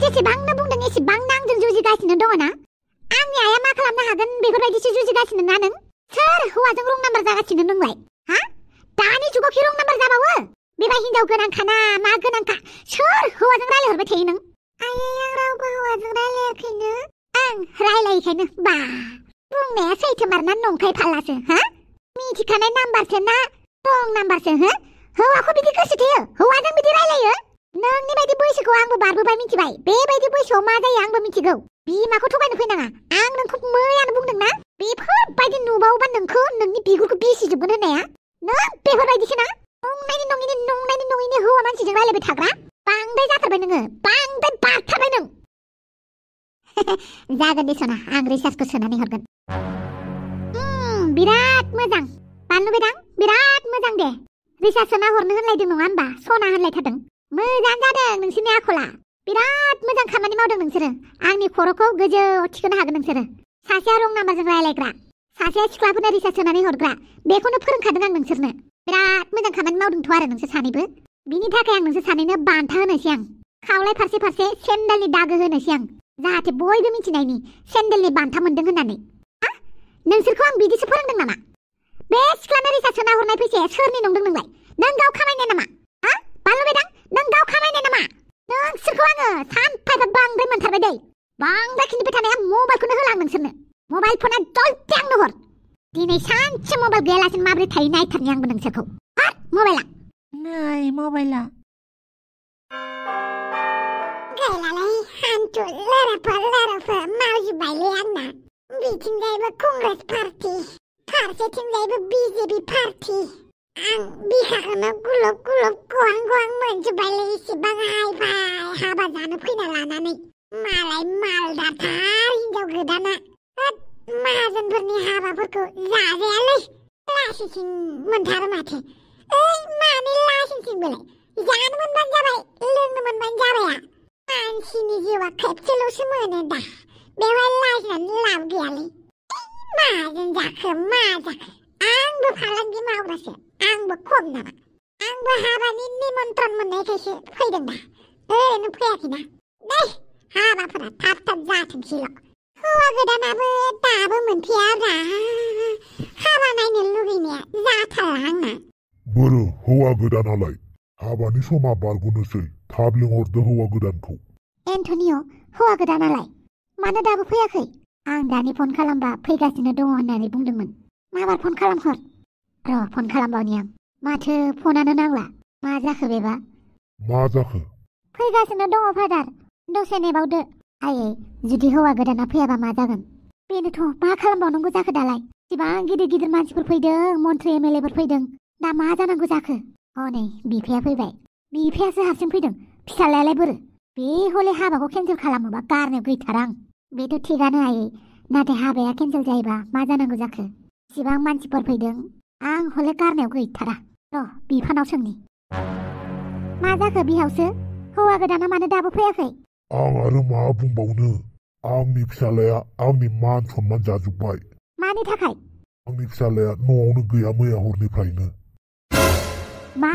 जेसेबांनो बुंदों एसेबांनो आंजों जुजिगासिनो दङ ना? आंनि आइया मा खालामनो हागोन बेफोरबायदिसो जुजिगासिनो ना नों? सोर हौवाजों रं नाम्बार जागासिनो नोंलाय? हा? दानि जुगाव रं नाम्बार जाबावो? बेबा हिनजाव गोनांखा ना मा गोनांखा? सोर हौवाजों रायलायहरबाय थायो नों? आइयै आं रावबो हौवाजों रायलायाखैनो। आं रायलायैखायनो बा बुंनाया सैथोमारना नंखाय फालासो हा? मिथिखानाय नाम्बारसो ना रं नाम्बारसो हो? हौवाखौ बिदि गोसो थोयो? हौवाजों बिदि रायलायो? नोंनि बायदि बैसोखौ आंबो बारबोबाय मिथिबाय। बेबायदि बैसोआव मा जायो आंबो मिथिगौ। बिमाखौ थगायनो फैनाङा। आं नोंखौ मैयानो बुंदों ना? बेफोरबायदि नुबावोबा नोंखौ नोंनि बिगुरखौ बिसिजोबगोन होननाया। नों बेफोरबायदिसो ना? नंनायनि नङिनि हौवा मानसिजों रायलायबाय थाग्रा। बांद्राय जाथारबाय नोङो। बांद्राय बारथारबाय नों। जागोन दे सना, आं रिसार्जखौ सोनानै हरगोन। बिराद मोजां। बानलु बेदां, बिराद मोजां दे। रिसार्ज सोना हरनो होनलायदों नङा होनबा? सना होनलायथारदों। मोजां जादों नोंसोरनि आखला। बिराद मोजां खामानि मावदों नोंसोरो। आंनि खर'खौ गोजौआव थिखोनो हागोन नोंसोरो। सासेया रं नाम्बारजों रायलायग्रा, सासेया सिख्लाफोरनो रिसार्ज सोनानै हरग्रा। बेखौनो फोरोंखादों आं नोंसोरनो। बिराद मोजां खामानि मावदोंथ' आरो नोंसोर सानैबो। बिनि थाखाय आं नोंसोर सानैनो बान्था होनोसै आं। खावलाय फारसे फारसे सेन्देलनि दागो होनोसै आं। जाहाथे बयबो मिथिनायनि सेन्देलनि बान्था मोनदों होननानै। हा? नोंसोरखौ आं बिदिसो फोरोंदों नामा? बे सिख्लानो रिसार्ज सोना हरनाय फैसाया सोरनि नंदों नोंलाय? नों गाव खामायनाय नामा? हा? बानलु बेदां, नों गाव खामायनाय नामा? नोंसोरखौ आङो सानफा एफा बांद्राय मोनथारबाय दै। बांद्राय खिन्थिबाय थानाया मबाइलखौनो होला आं नोंसोरनो। मबाइल फना जलदि आंनो हर। दिनै सानसे मबाइल गैयालासिनो माबोरै थायो नायथारनि आंबो नोंसोरखौ। हर मबाइला। नै मबाइला। गैलालै हान्थु लोराफोर मावजोब्बायलै आंना। बिथिंजायबो कंग्रेस पार्टी, फारसेथिंजायबो बिजेपि पार्टी। आं बिखाखौनो गुलब गहां मोनजोब्बायलै इसेबां हाइ-फाइ हाबा जानो फैना लानानै। मालाय मालदारथार हिनजाव गोदाना। माहाजोनफोरनि हाबाफोरखौ जाजायालै। लासिंसिं मोनथारो माथो। मानो लासिंसिं बेलाय? जानो मोनबानो जाबाय, लोंनो मोनबानो जाबाय। मानसिनि जिउआ खेबसेल'सो मोनो दा। बेवहाय लाजिनानै लाब गैयालै। माहाजोन जाखो मा जाखो? आंबो फालांगि मावग्रासो। आंबो खम नामा? आंबो हाबानि निमन्त्रण मोननायखायसो फैदों दा। ओरैनो फैयाखैना। दे हाबाफोरा थाब जाथोंसैल'। हौवा गोदानाबो दाबो मोनफैयाब्रा। हाबा नायनो लुगैनाया जाथारा आंना। बोरो हौवा गोदानालाय? हाबानि समा बारग'नोसै। थाब लिंहरदो हौवा गोदानखौ। एन्टनिय', हौवा गोदानालाय? मानो दाबो फैयाखै? आं दानि फन खालामबा फैगासिनो दङ होननानै बुंदोंमोन। माबार फन खालामहर। र' फन खालामबावनि आं। माथो फनानो नांला। मा जाखो बेबा? मा जाखो? फैगासिनो दङ फादार। दसे नेबावदो। आयै, जुदि हौवा गोदाना फैयाबा मा जागोन? बेनोथ' मा खालामबावनांगौ जाखो दालाय? इसिबां गिदिर मानसिफोर फैदों, मन्त्रि एमएलएफोर फैदों। दा मा जानांगौ जाखो? हनै बिफाया फैबाय। बिफायासो हारसिं फैदों। फिसालायालाय बोरो? बे हले हाबाखौ केन्सेल खालामोबा गारनो गैथारा आं। बेथ' थिगानो आयै। नाथाय हाबाया केन्सेल जायोबा मा जानांगौ जाखो? इसिबां मानसिफोर फैदों। आं हले गारनायाव गैथारा। र' बिफानाव सोंनि। मा जाखो बिहावसो? हौवा गोदाना मानो दाबो फैयाखै? आं आरो मा बुंबावनो? आंनि फिसालाया आंनि मान सनमान जाजोब्बाय। मानि थाखाय? आंनि फिसालाया न'आवनो गैया मैया हरनिफ्रायनो। मा?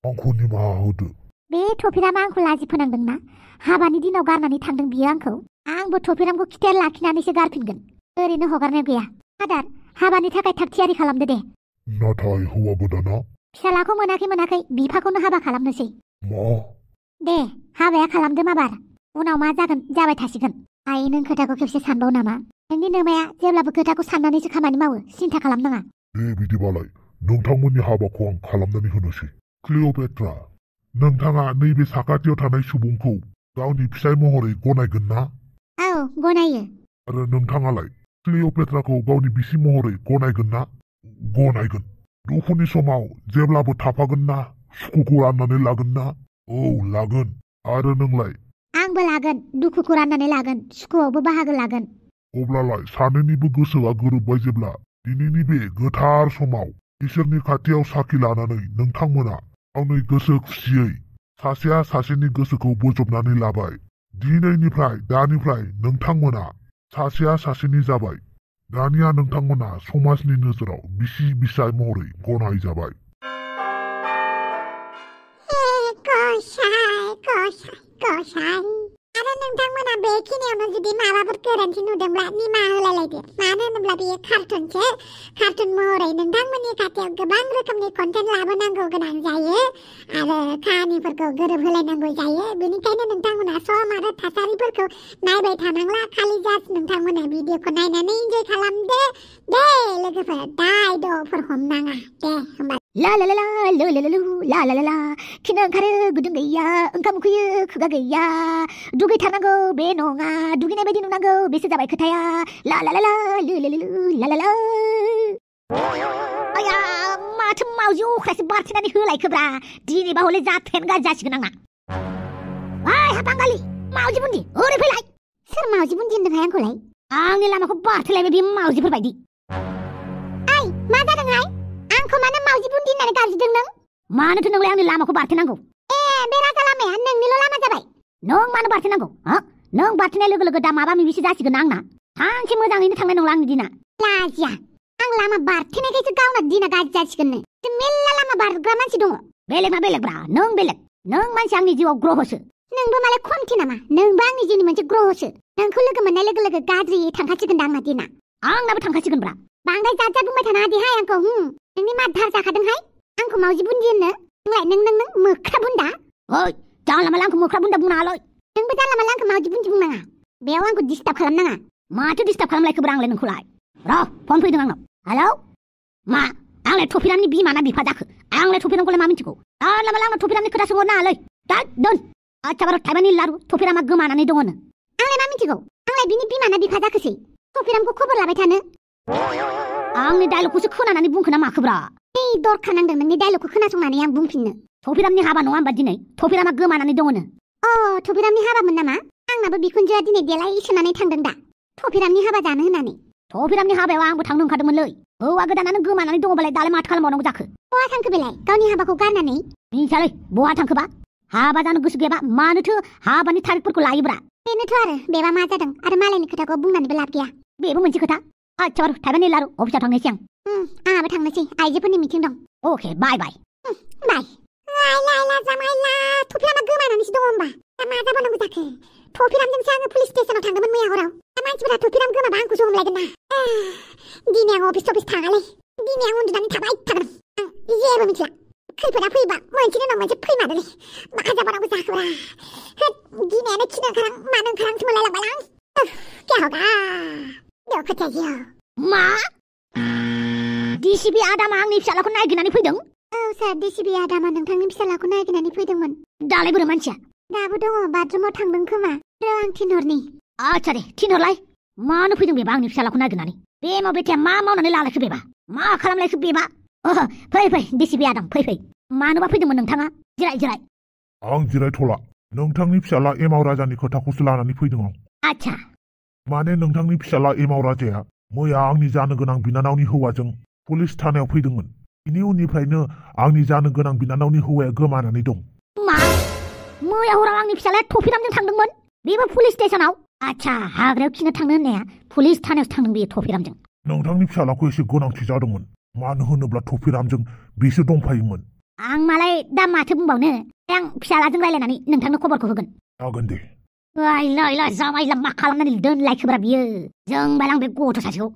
आंखौ निमाहा होदो। बे थफिरामा आंखौ लाजि फोनांदोंना? हाबानि दिनाव गारनानै थांदों बियो आंखौ। आंबो थफिरामखौ खिथेर लाखिनानैसो गारफिनगोन। ओरैनो हगारनाय गैया। फादार, हाबानि थाखाय थाग थियारि खालामदो दे। नाथाय हौवा गोदाना? फिसालाखौ मोनाखै बिफाखौनो हाबा खालामनोसै। मा? दे हाबाया खालामदो माबार। उनाव मा जागोन जाबाय थासिगोन। आइ, नों खोथाखौ खेबसे सानबाव नामा? नोंनि नोमाया जेब्लाबो खोथाखौ साननानैसो खामानि मावो। सिन्था खालामनाङा। दे बिदिबालाय नोंथांमोननि हाबाखौ आं खालामनानै होनोसै। क्लिअपेट्रा, नोंथाङा नैबे साखाथियाव थानाय सुबुंखौ गावनि फिसाय महरै गनायगोन ना? औ, गनायो। आरो नोंथाङालाय क्लिअपेट्राखौ गावनि बिसि महरै गनायगोन ना? गनायगोन। दुखुनि समाव जेब्लाबो थाफागोन ना? सुखुखौ राननानै लागोन ना? औ, लागोन। आरो नोंलाय? आंबो लागोन। दुखुखौ राननानै लागोन, सुखुआवबो बाहागो लागोन। अब्लालाय सानैनिबो गोसोआ गोरोबबाय जेब्ला दिनैनि बे गोथार समाव इसोरनि खाथियाव साखि लानानै नोंथांमोना गावनि गोसो खुसियै सासेया सासेनि गोसोखौ बोजबनानै लाबाय। दानिफ्राय नोंथांमोना सासेया सासेनि जाबाय। दानिया नोंथांमोना समाजनि नोजोराव बिसि बिसाय महरै गनाय जाबाय। गसाय आरो बेखिनियावनो जुदि माबाफोर गोरोन्थि नुदोंब्ला निमाहा होलायलायदो मानो होनोब्ला बेयो कार्टुनसो कार्टुन महरै नोंथांमोननि खाथियाव गोबां रोखोमनि कन्टेन्ट लाबोनांगौ गोनां जायो आरो काहानिफोरखौ गोरोबहोलायनांगौ जायो बेनिखायनो नोंथांमोना सम आरो थासारिफोरखौ नायबाय थानांला खालि जास्ट नोंथांमोना भिडिअखौ नायनानै इन्जय खालामदो दे लोगोफोर दायद'फोर हमनाङा दे होमबा ला ला ला ला लो लो लो ला ला ला ला खिनो ओंखारो गुदुं गैया ओंखाम उखैयो खुगा गैया दुगैथारनांगौ बे नङा दुगैनाय बायदि नुनांगौ बेसो जाबाय खोथाया ला ला ला ला लो लो लो ला ला ला आया माथो मावजि अख्रासो बारथेनानै होलायखोब्रा दिनैबा हले जाथ्रेन गाज्रि जासिगोन आंना ओइ हा बांगालि मावजि बुन्दि ओरै फैलाय सोर मावजि बुन्दि होनदोंहाय आंखौलाय आंनि लामाखौ बारथेलायबाय बे मावजिफोर बायदि ओइ मा जादोंहाय आंखौ मानो मावजि बुन्दि होननानै गाबज्रिदों नों मानोथो नोंलाय आंनि लामाखौ बारथेनांगौ ए बे राजा लामाया नोंनिल' लामा जाबाय नों मानो बारथेनांगौ हो नों बारथेनाय लोगो लोगो दा माबा माबिसो जासिगोन आंना सानसे मोजाङैनो थांनाय नंला आंनि दिना लाजिया आं लामा बारथेनायखायसो गावना दिना गाज्रि जासिगोननो मेल्ला लामा बारग्रा मानसि दङ बेलेगना बेलेगब्रा नों बेलेग नों मानसि आंनि जिउआव ग्रहसो नोंबो मालाय खमथि नामा नोंबो आंनि जिउनि मोनसे ग्रहसो नोंखौ लोगो मोननाय लोगो लोगो गाज्रि थांखासिगोन दा आंना दिना आंनाबो थांखासिगोनब्रा बांद्राय जात बुंबाय थानाङा देहाय आंखौ नोंनि माधार जाखादोंहाय आंखौ मावजि बुन्दि होननो नोंलाय नों मोख्रा बुन्दा ओइ जानला माला आंखौ मोख्रा बुन्दा बुंनाङालै नोंबो जानला माला आंखौ मावजि बुन्दि बुंनाङा बेयाव आंखौ डिस्टार्ब खालामनाङा माथो डिस्टार्ब खालामलायखोब्रा आंलाय नोंखौलाय र' फन फैदों आंनाव हेलौ मा आंलाय थफिरामनि बिमा ना बिफा जाखो आंलाय थफिरामखौलाय मा मिथिगौ जानला माला आंनाव थफिरामनि खोथा सोंहरनाङालै दा दोन आच्छा बार' थाइबानि लारु थफिरामा गोमानानै दङनो आंलाय मा मिथिगौ आंलाय बिनि बिमा ना बिफा जाखोसै थफिरामखौ खबर लाबाय थानो आंनि डायलगखौसो खोनानानै बुंखोना माखोब्रा नै दरखार नांदों नोंनि डायलगखौ खोनासंनानै आं बुंफिननो थफिरामनि हाबा नङा होमबा दिनै थफिरामा गोमानानै दङनो अ थफिरामनि हाबामोन नामा आंनाबो बिखुनजोआ दिनै देलायसोनानै थांदों दा थफिरामनि हाबा जानो होननानै थफिरामनि हाबायाव आंबो थांनो ओंखारदोंमोनलै हौवा गोदानानो गोमानानै दङबालाय दालाय माथो खालामबावनांगौ जाखो बहा थांखो बेलाय गावनि हाबाखौ गारनानै मिथियालै बहा थांखोबा हाबा जानो गोसो गैयाबा मानोथो हाबानि थारिखफोरखौ लायोब्रा बेनोथ' आरो बेबा मा जादों आरो मालायनि खोथाखौ बुंनानैबो लाब गैया बेबो मोनसे खोथा आच्छा बार' थाइबानि लारु अफिसाव थांनोसै आं आंहाबो थांनोसै आइजोफोरनि मिटिं दं अके बाय बाय बाय लायला जामायला थफिरामा गोमानानैसो दङ होमबा दा मा जाबावनांगौ जाखो थफिरामजोंसो आङो पुलिस स्टेसनाव थांदोंमोन मैया हराव दा मानसिफोरा थफिराम गोमाबा आंखौसो हमलायगोन ना दिनै आं अफिस थाङालै दिनै आं उन्दुनानै थाबाय थागोन आं जेबो मिथिला खैफोदा फैबा मोनसेनि उनाव मोनसे फैमारोलै मा जाबावनांगौ जाखोब्रा दिनैयानो खिनो ओंखारां मानो ओंखारांसो मोनलायलांबाय आं क्या होगा देखो मा डिसिपि आदामा आंनि फिसालाखौ नागिरनानै फैदों औ सार डिसिपि आदामा नोंथांनि फिसालाखौ नागिरनानै फैदोंमोन दालाय बोरो मानसिया दाबो दङ बाथरुमाव थांदों खोमा आं थिनहरनि आच्छा दे थिनहरलाय मानो फैदों बेबा आंनि फिसालाखौ नागिरनानै बे बेटाया मा मावनानै लालायखो बेबा मा खालामलायखो बेबा फै डिसिपि आदाम फै मानोबा फैदोंमोन नोंथाङा जिराय आं जिरायथ'ला नोंथांनि फिसाला एमाव राजानि खोथाखौसो लानानै फैदों आं आच्छा माने नोंथांनि फिसाला एमाव राजाया मैया आंनि जानो गोनां बिनानावनि हौवाजों पुलिस थानायाव फैदोंमोन बेनि उननिफ्रायनो आंनि जानो गोनां बिनानावनि हौवाया गोमानानै दं मा मैया हराव आंनि फिसालाया थफिरामजों थांदोंमोन बेबो पुलिस स्टेसनाव आच्छा हाग्रायाव खिनो थांनो होननाया पुलिस थानायावसो थांदों बेयो थफिरामजों नोंथांनि फिसालाखौ एसे गोनांथि जादोंमोन मानो होनोब्ला थफिरामजों बिसो दंफायोमोन आं मालाय दा माथो बुंबावनो आं फिसालाजों रायलायनानै नोंथांनो खबरखौ होगोन जागोन दे लाय जामायला मा खालामनानै दोनलायखोब्रा बियो जोंबाय आं बे गथ' सासेखौ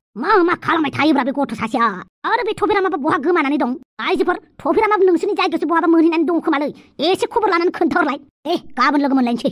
मा खालामबाय थायोब्रा बे गथ' सासेया आरो बे थफिरामाबा बहा गोमानानै दं आइजोफोर थफिरामाबो नोंसोरनि जायगायावसो बहाबा मोनहैनानै दं खोमालै एसे खबर लानानै खोन्थाहरलाय गाबोन लोगो मोनलायनोसै